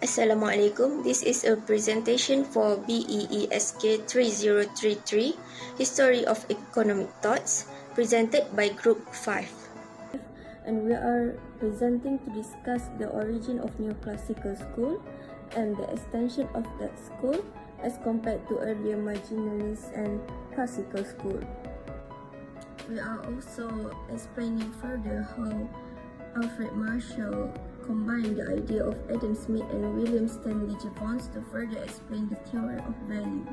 Assalamualaikum. This is a presentation for BEESK 3033, History of Economic Thoughts, presented by Group 5. And we are presenting to discuss the origin of Neoclassical school and the extension of that school as compared to earlier Marginalist and Classical school. We are also explaining further how Alfred Marshall combined the idea of Adam Smith and William Stanley Jevons to further explain the theory of value.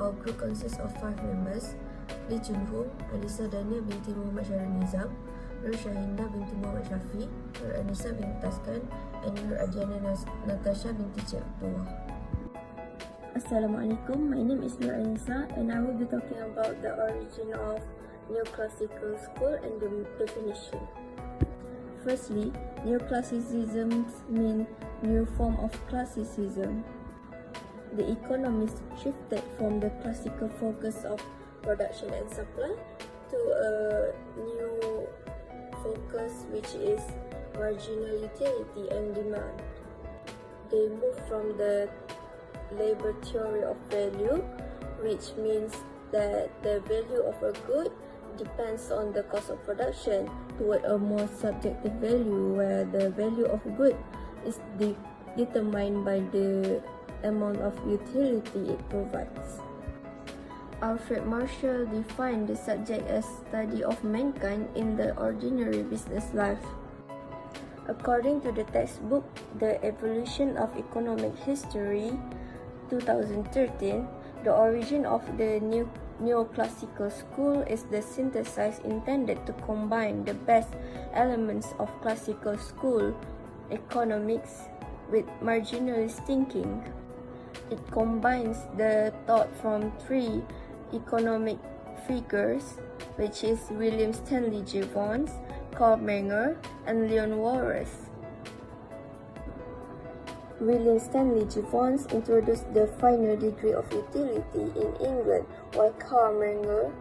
Our group consists of 5 members: Lee Chun-Ho, Alisa Dania binti Muhammad Syarul Nizam, Nur Syahinda binti Muhammad Syafi, Nur Anissa binti Taskan, and Nur Adiana Natasha binti Cik Abdullah. Assalamualaikum, my name is Nur Anissa and I will be talking about the origin of Neoclassical school and the definition. Firstly, neoclassicism means new form of classicism. The economists shifted from the classical focus of production and supply to a new focus which is marginal utility and demand. They moved from the labor theory of value, which means that the value of a good depends on the cost of production, toward a more subjective value where the value of good is determined by the amount of utility it provides. Alfred Marshall defined the subject as study of mankind in the ordinary business life. According to the textbook The Evolution of Economic History 2013, the origin of the Neoclassical school is the synthesis intended to combine the best elements of classical school economics with marginalist thinking. It combines the thought from 3 economic figures, which is William Stanley Jevons, Karl Menger, and Leon Walras. William Stanley Jevons introduced the final degree of utility in England, while Karl Menger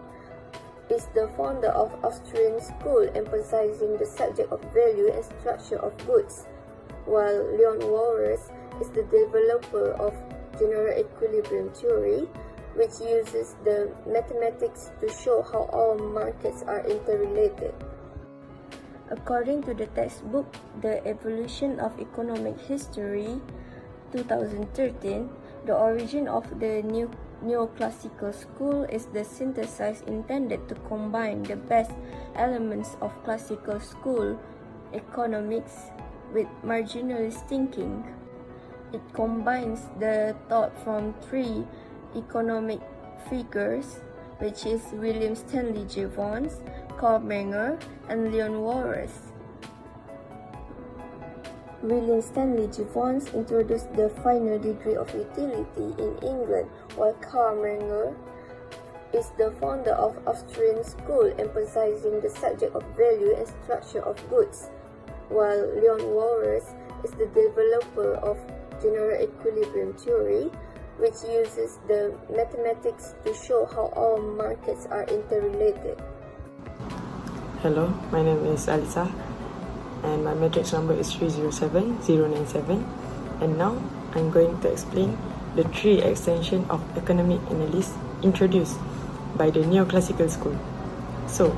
is the founder of Austrian school, emphasizing the subject of value and structure of goods, while Leon Walras is the developer of general equilibrium theory, which uses the mathematics to show how all markets are interrelated. According to the textbook The Evolution of Economic History 2013, the origin of the Neoclassical school is the synthesis intended to combine the best elements of classical school economics with marginalist thinking. It combines the thought from 3 economic figures, which is William Stanley Jevons, Karl Menger, and Leon Walras. William Stanley Jevons introduced the final degree of utility in England, while Karl Menger is the founder of Austrian school, emphasizing the subject of value and structure of goods, while Leon Walras is the developer of general equilibrium theory, which uses the mathematics to show how all markets are interrelated. Hello, my name is Alisa and my matrix number is 307097, and now I'm going to explain the 3 extension of economic analysis introduced by the Neoclassical school. So,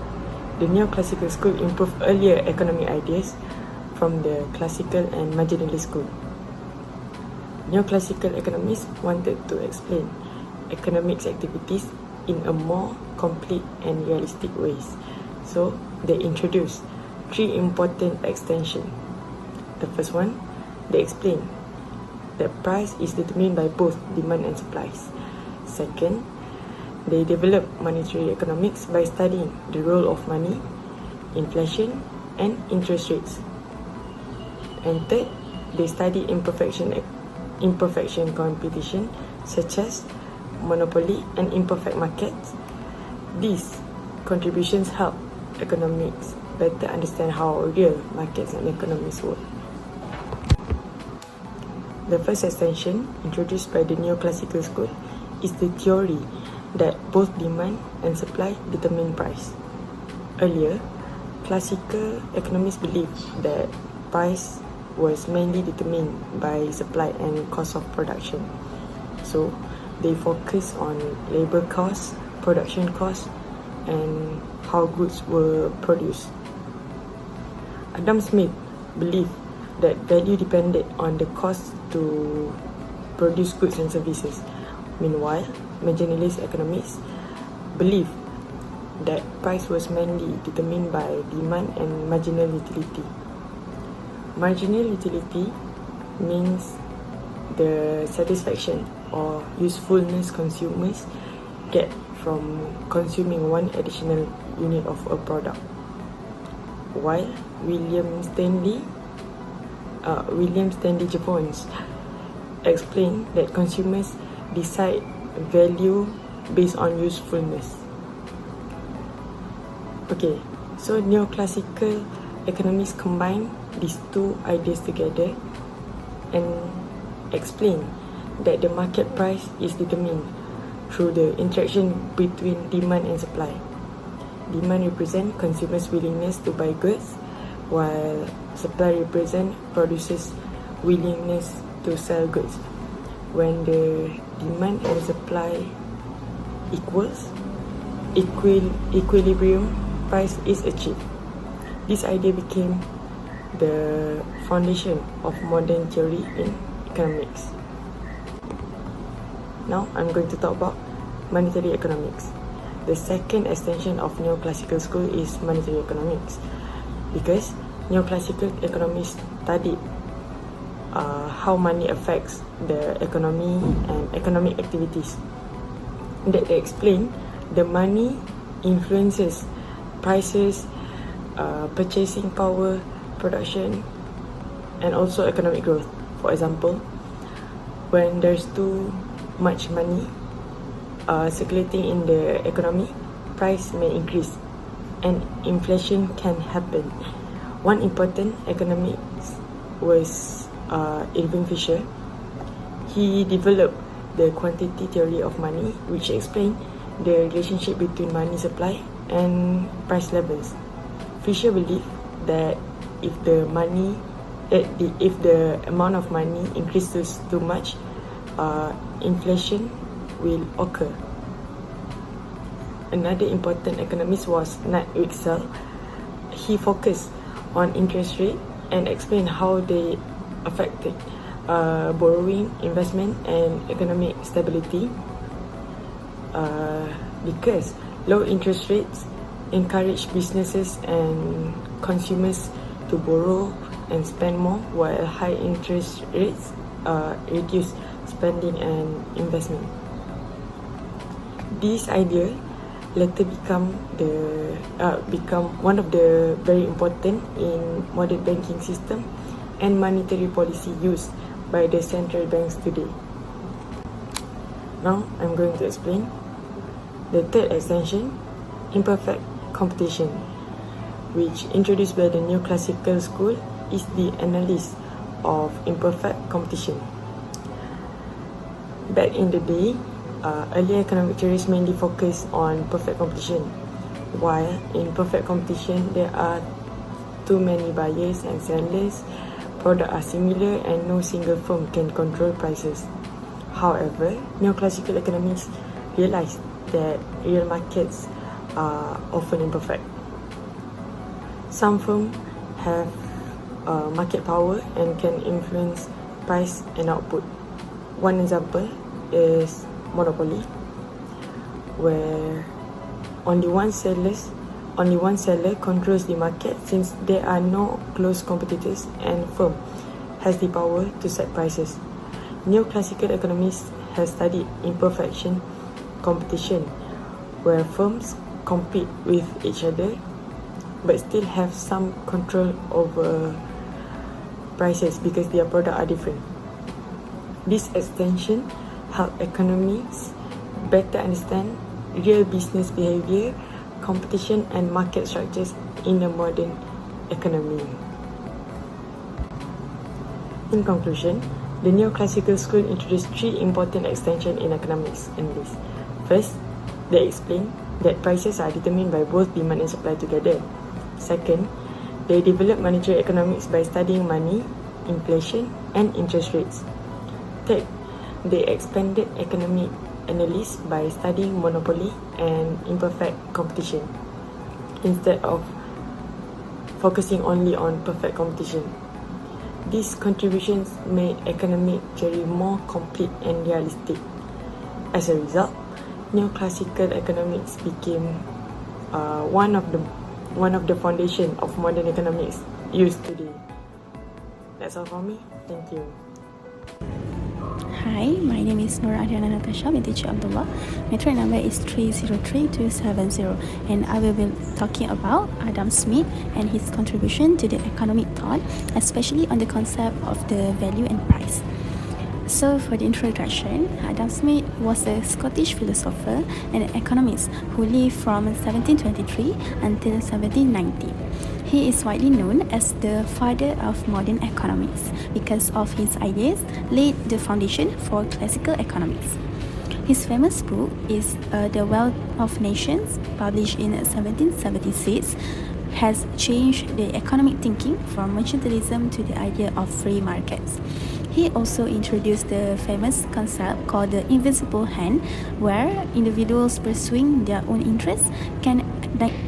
the Neoclassical school improved earlier economic ideas from the classical and marginalist school. Neoclassical economists wanted to explain economics activities in a more complete and realistic ways. So, they introduced 3 important extensions. The first one, they explain that price is determined by both demand and supplies. Second, they developed monetary economics by studying the role of money, inflation, and interest rates. And third, they study imperfection competition such as monopoly and imperfect markets. These contributions help economics better understand how real markets and economies work. The first extension introduced by the Neoclassical school is the theory that both demand and supply determine price. Earlier, classical economists believed that price was mainly determined by supply and cost of production. So they focus on labor costs, production costs, and how goods were produced. Adam Smith believed that value depended on the cost to produce goods and services. Meanwhile, marginalist economists believe that price was mainly determined by demand and marginal utility. Marginal utility means the satisfaction or usefulness consumers get from consuming one additional unit of a product. While William Stanley Jevons explained that consumers decide value based on usefulness. Okay, so neoclassical economists combine these two ideas together and explain that the market price is determined through the interaction between demand and supply. Demand represents consumers' willingness to buy goods, while supply represents producers' willingness to sell goods. When the demand and supply equilibrium price is achieved. This idea became the foundation of modern theory in economics. Now I'm going to talk about monetary economics. The second extension of neoclassical school is monetary economics, because neoclassical economists studied how money affects the economy and economic activities. That they explain the money influences prices, purchasing power, production, and also economic growth. For example, when there's too much money circulating in the economy, price may increase and inflation can happen. One important economist was Irving Fisher. He developed the quantity theory of money, which explained the relationship between money supply and price levels. Fisher believed that if the amount of money increases too much, inflation will occur. Another important economist was Nat Wixell. He focused on interest rate and explained how they affected borrowing, investment, and economic stability. Because low interest rates encourage businesses and consumers to borrow and spend more, while high interest rates reduce spending and investment. This idea later become one of the very important in modern banking system and monetary policy used by the central banks today. Now I'm going to explain the third extension, imperfect competition, which introduced by the neoclassical school, is the analysis of imperfect competition. Back in the day, earlier economic theories mainly focused on perfect competition, while in perfect competition there are too many buyers and sellers, products are similar, and no single firm can control prices. However, neoclassical economics realized that real markets are often imperfect. Some firms have market power and can influence price and output. One example is monopoly, where only one seller controls the market, since there are no close competitors and firm has the power to set prices. Neoclassical economists have studied imperfection competition, where firms compete with each other but still have some control over prices because their products are different. This extension helps economists better understand real business behavior, competition, and market structures in a modern economy. In conclusion, the neoclassical school introduced three important extensions in economics and this. First, they explain that prices are determined by both demand and supply together. Second, they develop monetary economics by studying money inflation, and interest rates. Third, they expanded economic analysis by studying monopoly and imperfect competition instead of focusing only on perfect competition. These contributions made economic theory more complete and realistic. As a result, neoclassical economics became one of the foundation of modern economics used today. That's all for me. Thank you. Hi, my name is Nora Adriana Natasha binti Abdullah. My train number is 303270, and I will be talking about Adam Smith and his contribution to the economic thought, especially on the concept of the value and price. So for the introduction, Adam Smith was a Scottish philosopher and economist who lived from 1723 until 1790. He is widely known as the father of modern economics because of his ideas laid the foundation for classical economics. His famous book is The Wealth of Nations, published in 1776, has changed the economic thinking from mercantilism to the idea of free markets. He also introduced the famous concept called the invisible hand, where individuals pursuing their own interests can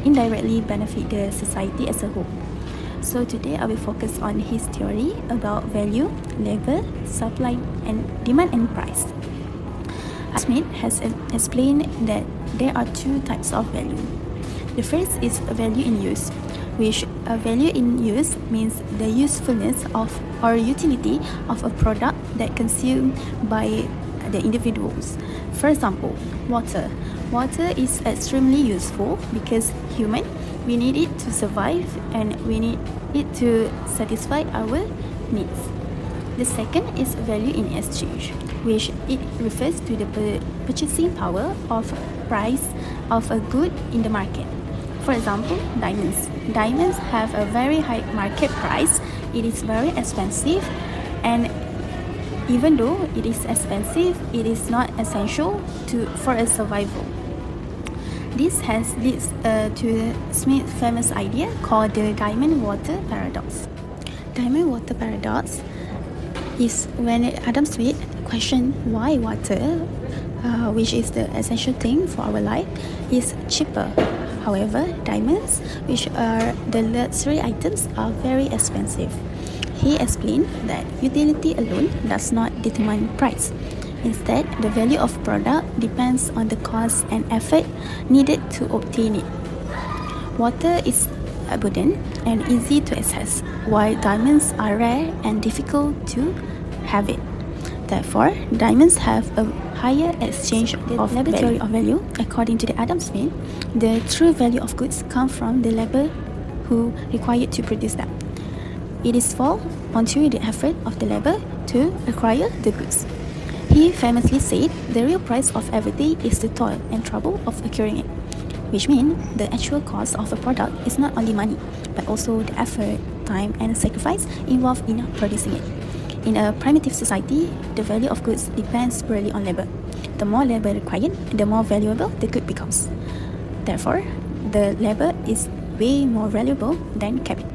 indirectly benefit the society as a whole. So today I will focus on his theory about value, labor, supply, and demand and price. Smith has explained that there are two types of value. The first is value in use, which a value in use means the usefulness of or utility of a product that consumed by the individuals. For example, water. Water is extremely useful because we need it to survive and we need it to satisfy our needs. The second is value in exchange, which it refers to the purchasing power of price of a good in the market. For example, diamonds. Diamonds have a very high market price. It is very expensive, and even though it is expensive, it is not essential for a survival. This leads to Smith's famous idea called the diamond water paradox. Diamond water paradox is when Adam Smith questioned why water, which is the essential thing for our life, is cheaper. However, diamonds, which are the luxury items, are very expensive. He explained that utility alone does not determine price. Instead, the value of product depends on the cost and effort needed to obtain it. Water is abundant and easy to access, while diamonds are rare and difficult to have it. Therefore, diamonds have a higher exchange of theory of value. According to the Adam Smith, the true value of goods comes from the labor who required to produce them. It is fall onto the effort of the labor to acquire the goods. He famously said, the real price of everything is the toil and trouble of acquiring it, which means the actual cost of a product is not only money, but also the effort, time, and sacrifice involved in producing it. In a primitive society, the value of goods depends purely on labor. The more labor required, the more valuable the good becomes. Therefore, the labor is way more valuable than capital.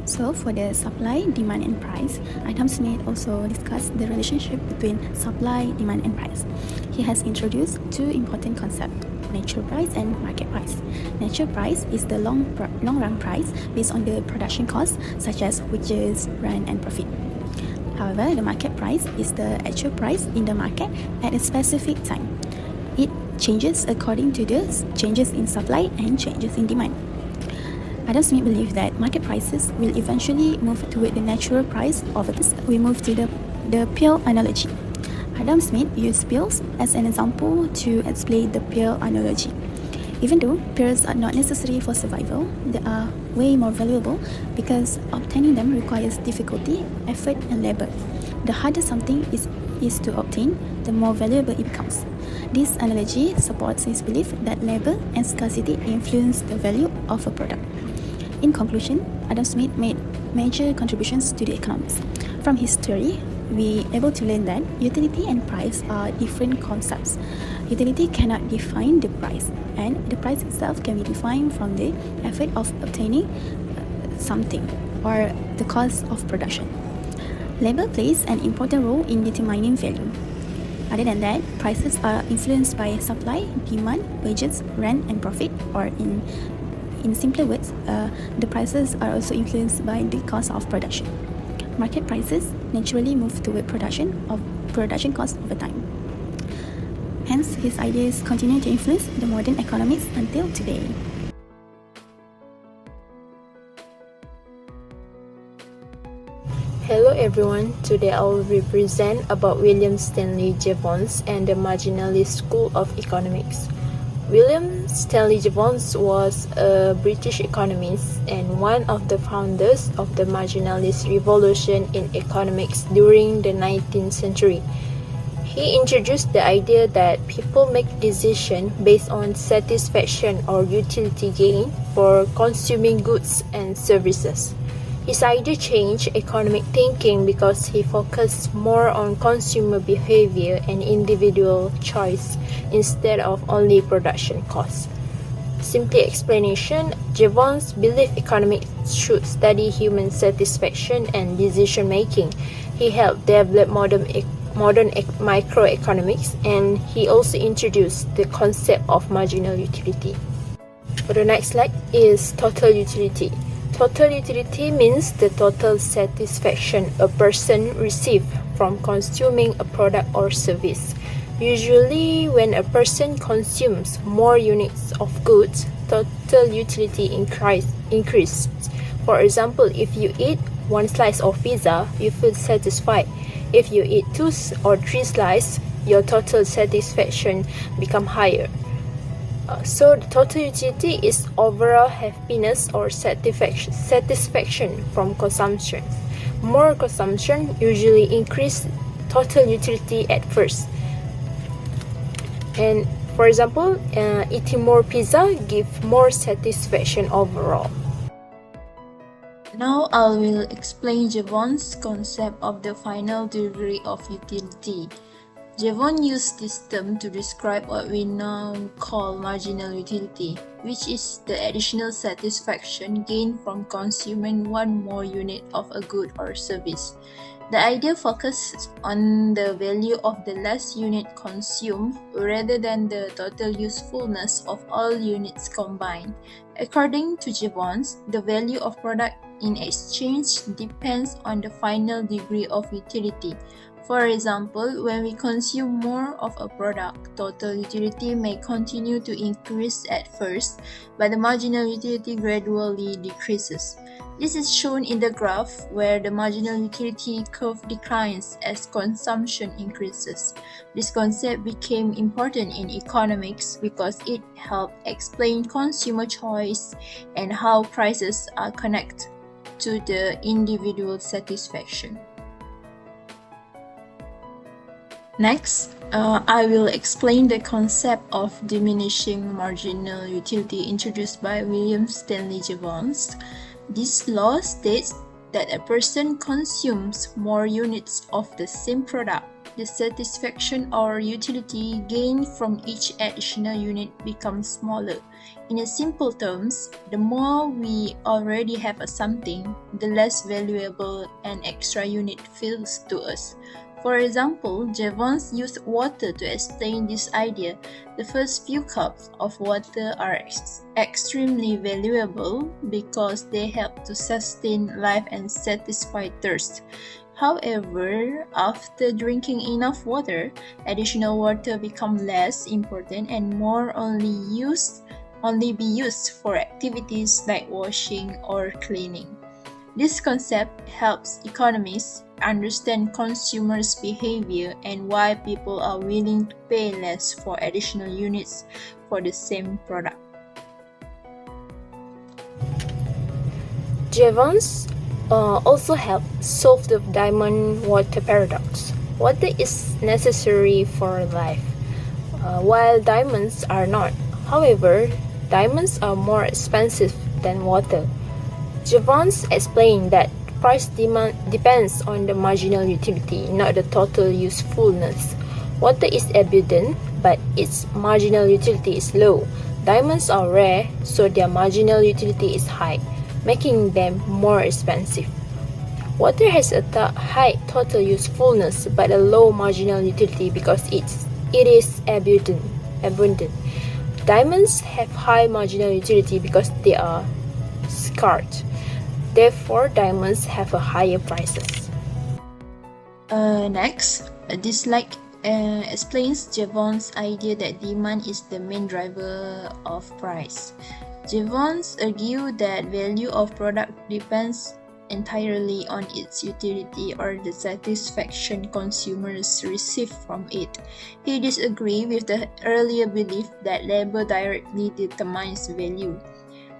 So for the supply, demand, and price, Adam Smith also discussed the relationship between supply, demand, and price. He has introduced two important concepts: natural price and market price. Natural price is the long-run price based on the production costs, such as wages, rent, and profit. However, the market price is the actual price in the market at a specific time. It changes according to the changes in supply and changes in demand. Adam Smith believed that market prices will eventually move toward the natural price of this. We move to the pill analogy. Adam Smith used pills as an example to explain the pill analogy. Even though pills are not necessary for survival, they are way more valuable because obtaining them requires difficulty, effort, and labor. The harder something is to obtain, the more valuable it becomes. This analogy supports his belief that labor and scarcity influence the value of a product. In conclusion, Adam Smith made major contributions to the economics. From his theory, we are able to learn that utility and price are different concepts. Utility cannot define the price, and the price itself can be defined from the effort of obtaining something or the cost of production. Labor plays an important role in determining value. Other than that, prices are influenced by supply, demand, wages, rent, and profit, or in simpler words, the prices are also influenced by the cost of production. Market prices naturally move toward production costs over time. Hence, his ideas continue to influence the modern economics until today. Hello everyone, today I will present about William Stanley Jevons and the Marginalist School of Economics. William Stanley Jevons was a British economist and one of the founders of the Marginalist revolution in economics during the 19th century. He introduced the idea that people make decisions based on satisfaction or utility gain for consuming goods and services. His idea changed economic thinking because he focused more on consumer behavior and individual choice instead of only production costs. Simply explanation, Jevons believed economics should study human satisfaction and decision making. He helped develop modern microeconomics, and he also introduced the concept of marginal utility. For the next slide is total utility. Total utility means the total satisfaction a person receives from consuming a product or service. Usually, when a person consumes more units of goods, total utility increases. For example, if you eat 1 slice of pizza, you feel satisfied. If you eat 2 or 3 slices, your total satisfaction becomes higher. So the total utility is overall happiness or satisfaction from consumption. More consumption usually increase total utility at first. And for example, eating more pizza gives more satisfaction overall. Now I will explain Jevons' concept of the final degree of utility. Jevons used this term to describe what we now call marginal utility, which is the additional satisfaction gained from consuming one more unit of a good or service. The idea focuses on the value of the last unit consumed rather than the total usefulness of all units combined. According to Jevons, the value of product in exchange depends on the final degree of utility. For example, when we consume more of a product, total utility may continue to increase at first, but the marginal utility gradually decreases. This is shown in the graph where the marginal utility curve declines as consumption increases. This concept became important in economics because it helped explain consumer choice and how prices are connected to the individual satisfaction. Next, I will explain the concept of diminishing marginal utility introduced by William Stanley Jevons. This law states that a person consumes more units of the same product. The satisfaction or utility gained from each additional unit becomes smaller. In simple terms, the more we already have a something, the less valuable an extra unit feels to us. For example, Jevons used water to explain this idea. The first few cups of water are extremely valuable because they help to sustain life and satisfy thirst. However, after drinking enough water, additional water becomes less important and more only be used for activities like washing or cleaning. This concept helps economists understand consumers' behavior and why people are willing to pay less for additional units for the same product. Jevons also helped solve the diamond water paradox. Water is necessary for life, while diamonds are not. However, diamonds are more expensive than water. Jevons explained that price demand depends on the marginal utility, not the total usefulness. Water is abundant, but its marginal utility is low. Diamonds are rare, so their marginal utility is high, making them more expensive. Water has a high total usefulness but a low marginal utility because it is abundant. Diamonds have high marginal utility because they are scarce. Therefore, diamonds have a higher prices. Next, this slide explains Jevons' idea that demand is the main driver of price. Jevons argued that value of product depends entirely on its utility or the satisfaction consumers receive from it. He disagreed with the earlier belief that labor directly determines value.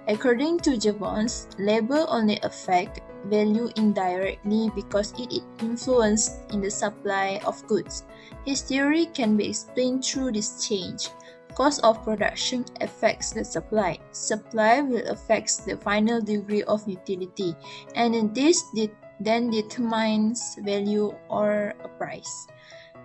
According to Jevons, labor only affects value indirectly because it is influenced in the supply of goods. His theory can be explained through this change. Cost of production affects the supply. Supply will affect the final degree of utility, and this then determines value or a price.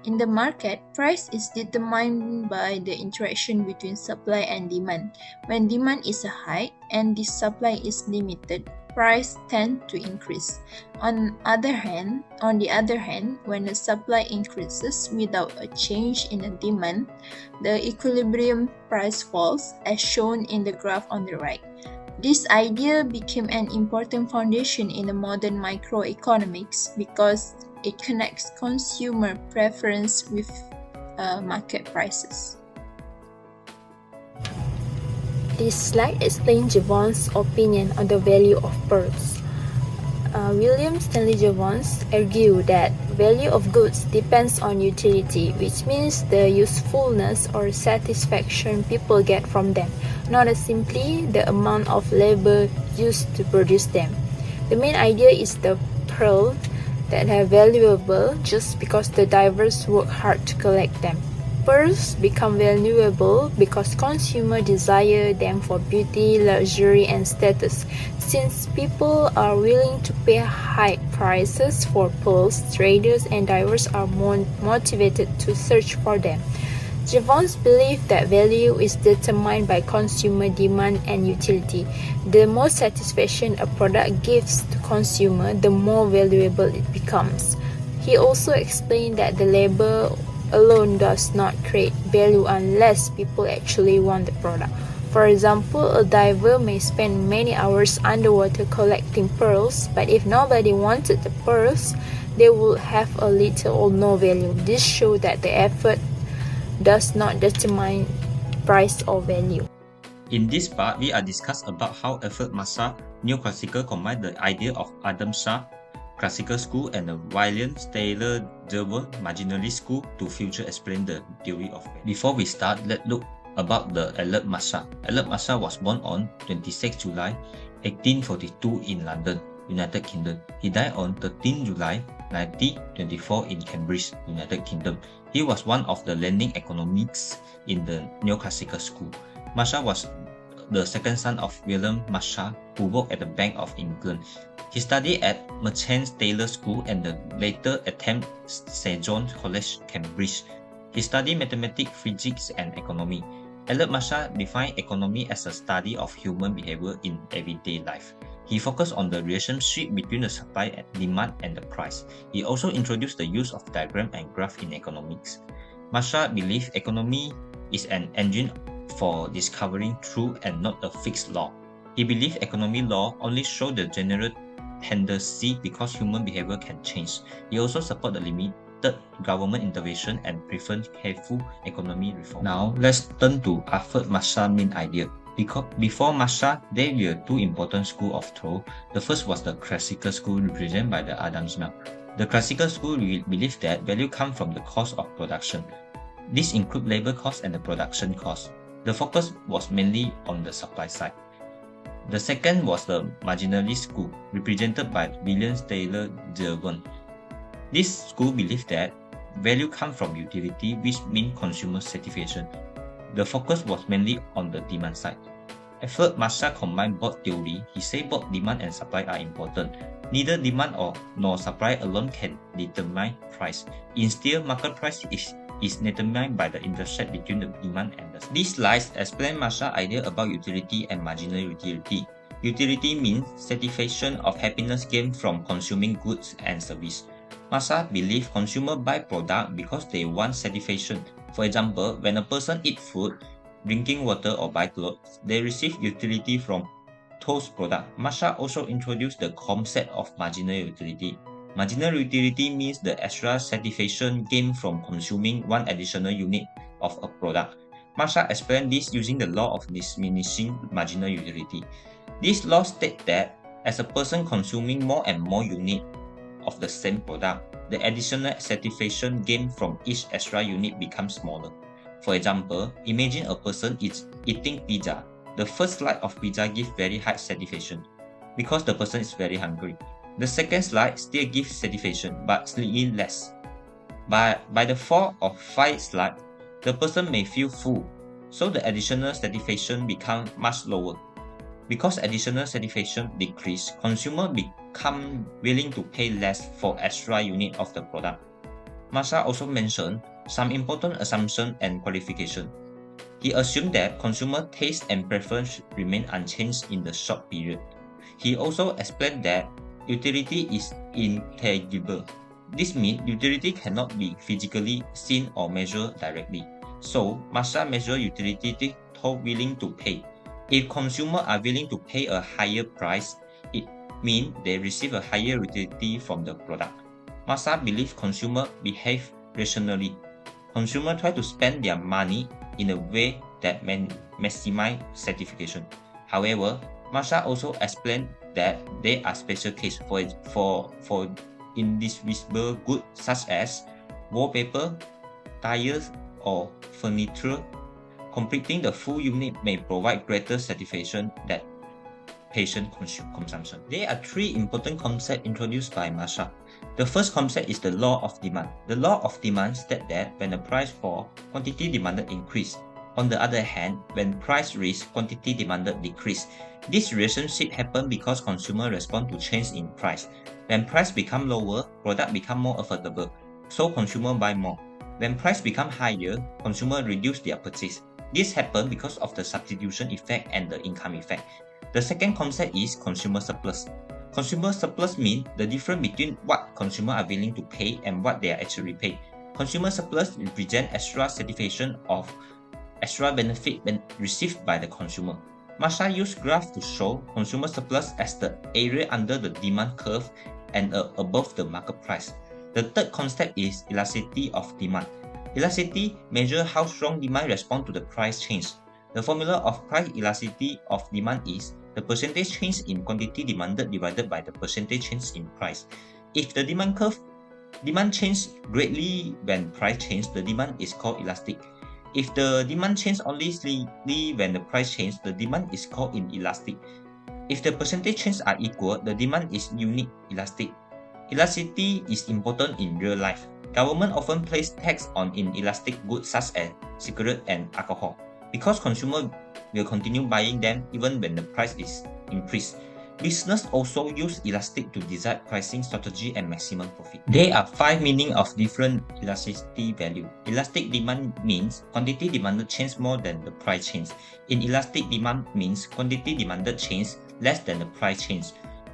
In the market, price is determined by the interaction between supply and demand. When demand is high and the supply is limited, price tends to increase. On the other hand, when the supply increases without a change in the demand, the equilibrium price falls, as shown in the graph on the right. This idea became an important foundation in the modern microeconomics because it connects consumer preference with market prices. This slide explains Jevons' opinion on the value of pearls. William Stanley Jevons argued that value of goods depends on utility, which means the usefulness or satisfaction people get from them, not simply the amount of labor used to produce them. The main idea is the pearl that are valuable just because the divers work hard to collect them. Pearls become valuable because consumers desire them for beauty, luxury, and status. Since people are willing to pay high prices for pearls, traders and divers are more motivated to search for them. Jevons believed that value is determined by consumer demand and utility. The more satisfaction a product gives to consumer, the more valuable it becomes. He also explained that the labor alone does not create value unless people actually want the product. For example, a diver may spend many hours underwater collecting pearls, but if nobody wanted the pearls, they would have a little or no value. This shows that the effort does not determine price or value. In this part, we are discuss about how Alfred Massa Neoclassical combined the idea of Adam Smith Classical School and the William Taylor Jevons Marginalist School to further explain the theory of value. Before we start, let's look about the Alfred Massa. Alfred Massa was born on 26 July 1842 in London, United Kingdom. He died on 13 July 1924 in Cambridge, United Kingdom. He was one of the leading economists in the Neoclassical School. Massa was the second son of William Massa, who worked at the Bank of England. He studied at Merchant Taylor School and later attended St. John's College, Cambridge. He studied mathematics, physics, and economy. Alfred Massa defined economy as a study of human behavior in everyday life. He focused on the relationship between the supply and demand and the price. He also introduced the use of diagram and graph in economics. Massa believed economy is an engine for discovering truth and not a fixed law. He believed economy law only show the general tendency because human behavior can change. He also supported the limited government intervention and preferred careful economy reform. Now, let's turn to Alfred Massa's main idea. Before Massa, there were two important schools of thought. The first was the Classical School represented by the Adam Smith. The Classical School believed that value comes from the cost of production. This includes labor cost and the production cost. The focus was mainly on the supply side. The second was the Marginalist School, represented by William Taylor Jevons. This school believed that value comes from utility, which means consumer satisfaction. The focus was mainly on the demand side. Alfred Massa combined both theories. He said both demand and supply are important. Neither demand nor supply alone can determine price. Instead, market price is determined by the intersection between the demand and the supply. These slides explain Massa's idea about utility and marginal utility. Utility means satisfaction of happiness gained from consuming goods and services. Massa believes consumers buy products because they want satisfaction. For example, when a person eats food, drinking water, or buy clothes, they receive utility from those products. Massa also introduced the concept of marginal utility. Marginal utility means the extra satisfaction gained from consuming one additional unit of a product. Massa explained this using the law of diminishing marginal utility. This law states that as a person consuming more and more units of the same product, the additional satisfaction gained from each extra unit becomes smaller. For example, imagine a person is eating pizza. The first slice of pizza gives very high satisfaction because the person is very hungry. The second slice still gives satisfaction but slightly less. By the 4 or 5 slices, the person may feel full, so the additional satisfaction becomes much lower. Because additional satisfaction decreases, consumers become willing to pay less for extra unit of the product. Massa also mentioned some important assumptions and qualifications. He assumed that consumer taste and preference remain unchanged in the short period. He also explained that utility is intangible. This means utility cannot be physically seen or measured directly. So, Massa measures utility to willing to pay. If consumers are willing to pay a higher price, it means they receive a higher utility from the product. Massa believes consumers behave rationally. Consumers try to spend their money in a way that maximize satisfaction. However, Massa also explained that there are special cases for indivisible goods such as wallpaper, tires, or furniture. Completing the full unit may provide greater satisfaction than patient consumption. There are 3 important concepts introduced by Massa. The first concept is the law of demand. The law of demand states that when the price falls, quantity demanded increase. On the other hand, when price rises, quantity demanded decrease. This relationship happens because consumers respond to change in price. When price becomes lower, products become more affordable, so consumers buy more. When price becomes higher, consumers reduce their purchase. This happens because of the substitution effect and the income effect. The second concept is consumer surplus. Consumer surplus means the difference between what consumers are willing to pay and what they are actually paid. Consumer surplus represents extra satisfaction of extra benefit received by the consumer. Massa used graphs to show consumer surplus as the area under the demand curve and above the market price. The third concept is elasticity of demand. Elasticity measures how strong demand responds to the price change. The formula of price elasticity of demand is the percentage change in quantity demanded divided by the percentage change in price. If the demand changes greatly when price changes, the demand is called elastic. If the demand changes only slightly when the price changes, the demand is called inelastic. If the percentage changes are equal, the demand is unique elastic. Elasticity is important in real life. Government often place tax on inelastic goods such as cigarettes and alcohol, because consumers will continue buying them even when the price is increased. Business also use elastic to decide pricing strategy and maximum profit. There are 5 meanings of different elasticity value. Elastic demand means quantity demanded change more than the price change. Inelastic demand means quantity demanded change less than the price change.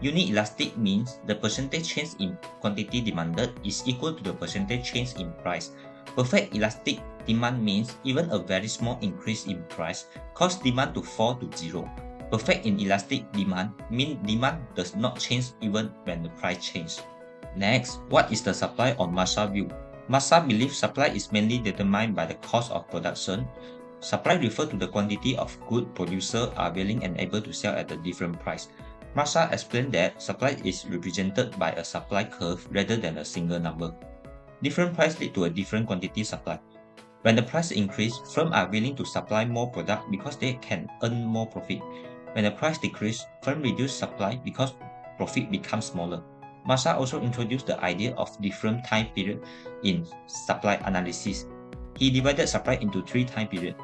Unelastic means the percentage change in quantity demanded is equal to the percentage change in price. Perfect elastic demand means even a very small increase in price causes demand to fall to zero. Perfect inelastic demand means demand does not change even when the price changes. Next, what is the supply on Massa view? Massa believes supply is mainly determined by the cost of production. Supply refers to the quantity of goods producers are willing and able to sell at a different price. Massa explained that supply is represented by a supply curve rather than a single number. Different price lead to a different quantity supply. When the price increases, firms are willing to supply more product because they can earn more profit. When the price decreases, firms reduce supply because profit becomes smaller. Massa also introduced the idea of different time periods in supply analysis. He divided supply into 3 time periods.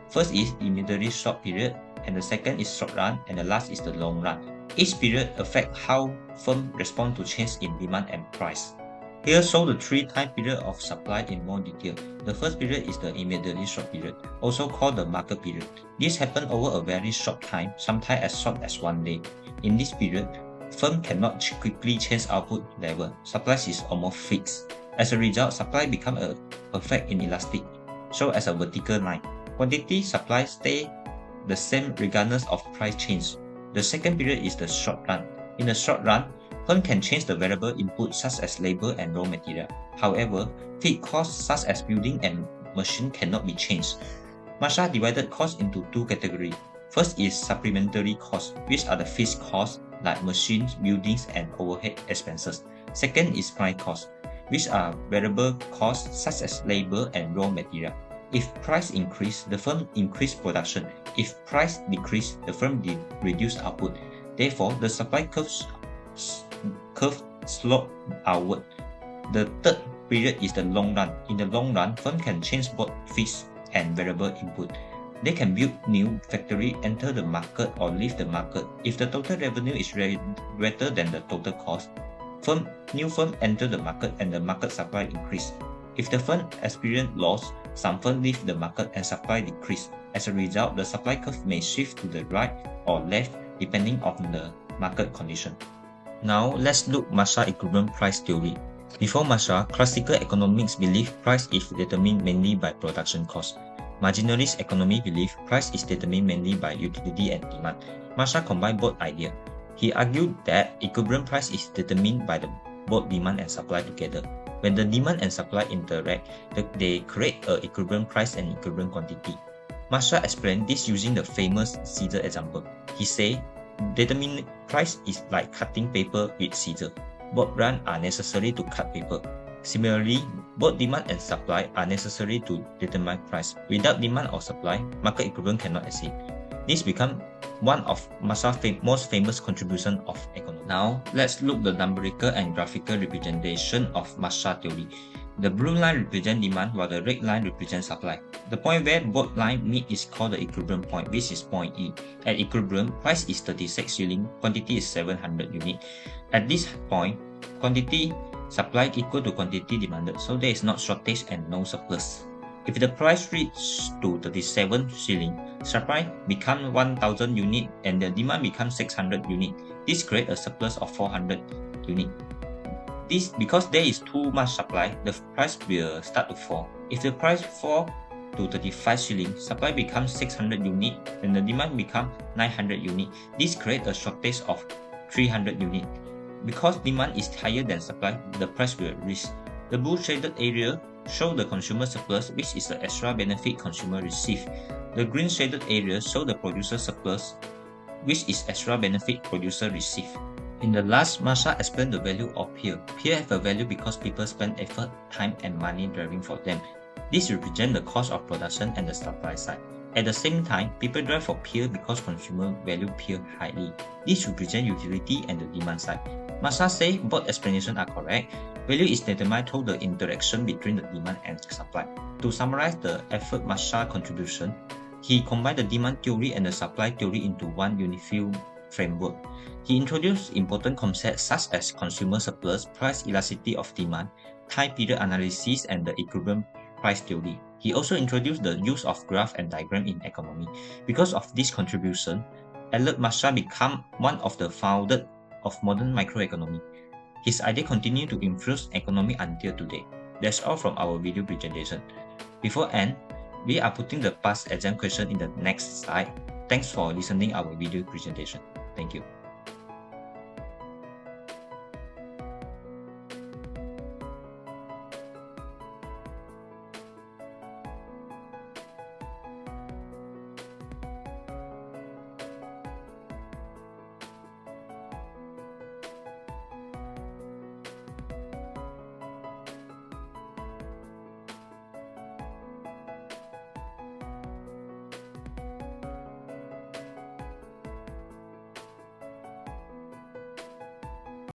First is immediately short period, and the second is short run, and the last is the long run. Each period affects how firms respond to change in demand and price. Here show the 3 time periods of supply in more detail. The first period is the immediately short period, also called the market period. This happens over a very short time, sometimes as short as 1 day. In this period, firm cannot quickly change output level. Supply is almost fixed. As a result, supply becomes a perfect inelastic, shown as a vertical line. Quantity supply stay the same regardless of price change. The second period is the short run. In the short run, firm can change the variable input such as labor and raw material. However, fixed costs such as building and machine cannot be changed. Masha divided costs into two categories. First is supplementary costs, which are the fixed costs like machines, buildings, and overhead expenses. Second is prime costs, which are variable costs such as labor and raw material. If price increase, the firm increase production. If price decrease, the firm reduce output. Therefore, the supply curve slope outward. The third period is the long run. In the long run, firm can change both fixed and variable input. They can build new factory, enter the market, or leave the market. If the total revenue is greater than the total cost, new firm enter the market and the market supply increase. If the firm experience loss, some firm leave the market and supply decrease. As a result, the supply curve may shift to the right or left depending on the market condition. Now, let's look Masha equilibrium price theory. Before Masha, classical economics believe price is determined mainly by production cost. Marginalist economy believe price is determined mainly by utility and demand. Masha combined both ideas. He argued that equilibrium price is determined by both demand and supply together. When the demand and supply interact, they create an equilibrium price and equilibrium quantity. Masha explained this using the famous scissor example. He said, determined price is like cutting paper with scissors. Both runs are necessary to cut paper. Similarly, both demand and supply are necessary to determine price. Without demand or supply, market equilibrium cannot exist. This becomes one of Masha's most famous contributions of economics. Now, let's look the numerical and graphical representation of Masha theory. The blue line represents demand while the red line represents supply. The point where both lines meet is called the equilibrium point, which is point E. At equilibrium, price is 36 shilling, quantity is 700 units. At this point, quantity supply equal to quantity demanded, so there is not shortage and no surplus. If the price reaches to 37 shilling, supply becomes 1000 units and the demand becomes 600 units. This creates a surplus of 400 units. Because there is too much supply, the price will start to fall. If the price falls to 35 shilling, supply becomes 600 units and the demand becomes 900 units. This creates a shortage of 300 units. Because demand is higher than supply, the price will rise. The blue shaded area shows the consumer surplus, which is the extra benefit consumer receive. The green shaded area shows the producer surplus, which is extra benefit producer receive. In the last, Masha explained the value of peer. Peer have a value because people spend effort, time, and money driving for them. This represents the cost of production and the supply side. At the same time, people drive for peer because consumers value peer highly. This represents utility and the demand side. Masha says both explanations are correct. Value is determined through the interaction between the demand and supply. To summarize the effort Masha contribution, he combined the demand theory and the supply theory into one unified framework. He introduced important concepts such as consumer surplus, price elasticity of demand, time period analysis, and the equilibrium price theory. He also introduced the use of graph and diagram in economy. Because of this contribution, Albert Masha became one of the founders of modern microeconomy. His idea continued to influence economy until today. That's all from our video presentation. Before end, we are putting the past exam question in the next slide. Thanks for listening our video presentation. Thank you.